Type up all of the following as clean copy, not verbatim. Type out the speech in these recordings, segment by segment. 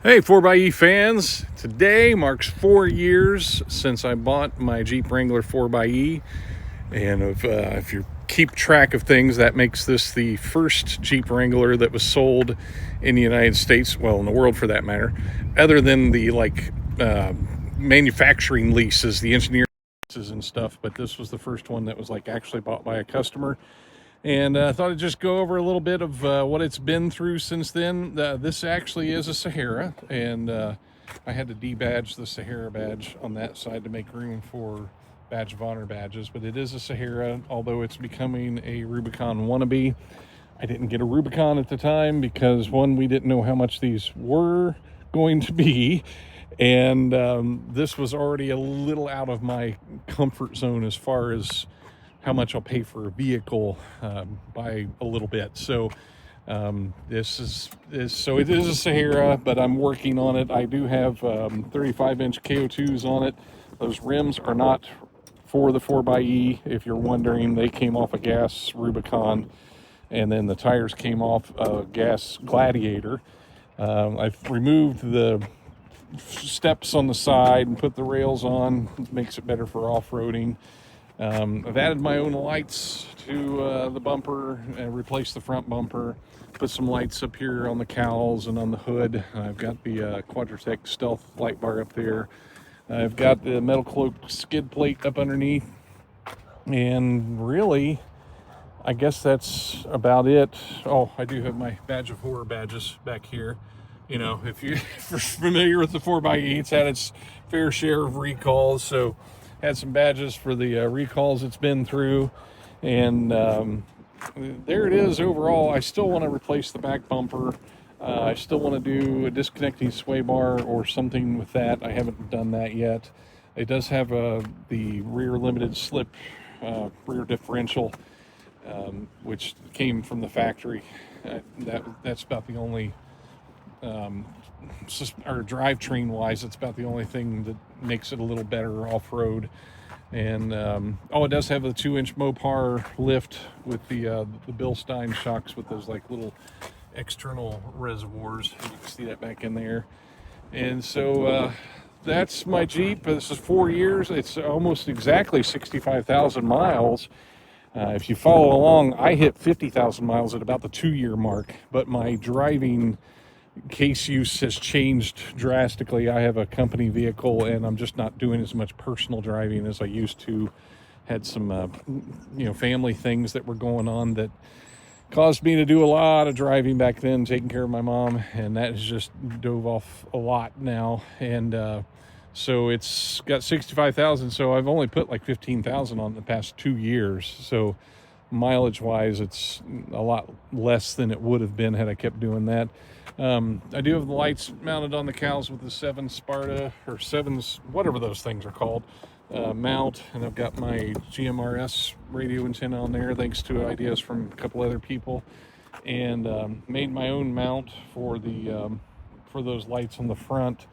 Hey 4xe fans, today marks 4 years since I bought my Jeep Wrangler 4xe, and if you keep track of things, that makes this the first Jeep Wrangler that was sold in the United States, well, in the world for that matter, other than the manufacturing leases, the engineering leases and stuff, but this was the first one that was actually bought by a customer. And I thought I'd just go over a little bit of what it's been through since then. This actually is a Sahara, and I had to debadge the Sahara badge on that side to make room for Badge of Honor badges. But it is a Sahara, although it's becoming a Rubicon wannabe. I didn't get a Rubicon at the time because, one, we didn't know how much these were going to be, and this was already a little out of my comfort zone as far as how much I'll pay for a vehicle by a little bit. So this is so it is a Sahara, but I'm working on it. I do have 35-inch KO2s on it. Those rims are not for the 4xe. If you're wondering, they came off a gas Rubicon, and then the tires came off a gas Gladiator. I've removed the steps on the side and put the rails on. It makes it better for off-roading. I've added my own lights to the bumper and replaced the front bumper. Put some lights up here on the cowls and on the hood. I've got the Quadratec Stealth light bar up there. I've got the metal cloak skid plate up underneath. And really, I guess that's about it. Oh, I do have my Badge of Horror badges back here. You know, if you're familiar with the 4xe, it's had its fair share of recalls, so had some badges for the recalls it's been through, and there it is. Overall, I still want to replace the back bumper. I still want to do a disconnecting sway bar or something with that. I haven't done that yet. It does have the rear limited slip rear differential, which came from the factory. That's about the only or drivetrain wise, it's about the only thing that makes it a little better off-road. And it does have a 2-inch Mopar lift with the Bilstein shocks with those little external reservoirs. You can see that back in there. And so that's my Jeep. This is 4 years. It's almost exactly 65,000 miles. If you follow along, I hit 50,000 miles at about the 2-year mark, but my driving case use has changed drastically. I have a company vehicle, and I'm just not doing as much personal driving as I used to. Had some family things that were going on that caused me to do a lot of driving back then, taking care of my mom, and that has just dove off a lot now. And so it's got 65,000, so I've only put 15,000 on the past 2 years. So mileage wise, it's a lot less than it would have been had I kept doing that. I do have the lights mounted on the cowls with the 7 Sparta, or 7s, whatever those things are called, mount. And I've got my GMRS radio antenna on there, thanks to ideas from a couple other people. And made my own mount for those lights on the front.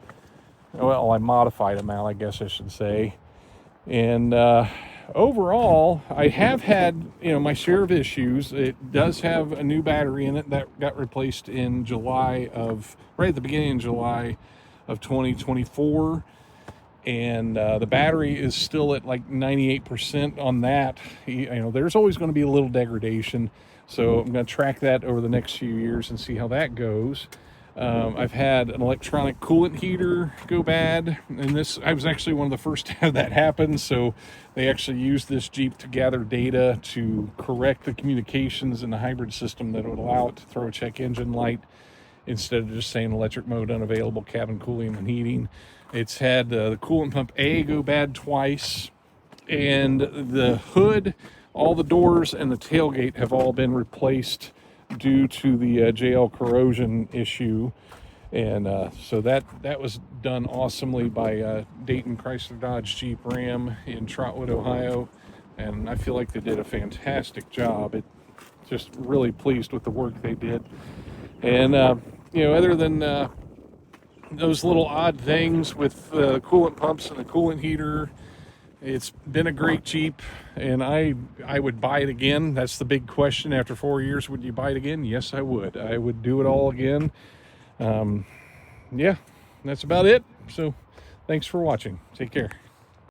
Well, I modified a mount, I guess I should say. And overall, I have had my share of issues. It does have a new battery in it that got replaced in right at the beginning of July of 2024, and the battery is still at 98% on that. There's always going to be a little degradation, so I'm going to track that over the next few years and see how that goes. I've had an electronic coolant heater go bad, and I was actually one of the first to have that happen. So they actually used this Jeep to gather data to correct the communications in the hybrid system that would allow it to throw a check engine light instead of just saying electric mode unavailable, cabin cooling and heating. It's had the coolant pump A go bad twice, and the hood, all the doors, and the tailgate have all been replaced due to the JL corrosion issue. And so that was done awesomely by Dayton Chrysler Dodge Jeep Ram in Trotwood, Ohio, and I feel like they did a fantastic job. Just really pleased with the work they did. And other than those little odd things with the coolant pumps and the coolant heater, it's been a great Jeep, and I would buy it again. That's the big question. After 4 years, would you buy it again? Yes, I would. I would do it all again. yeah, that's about it. So thanks for watching. Take care.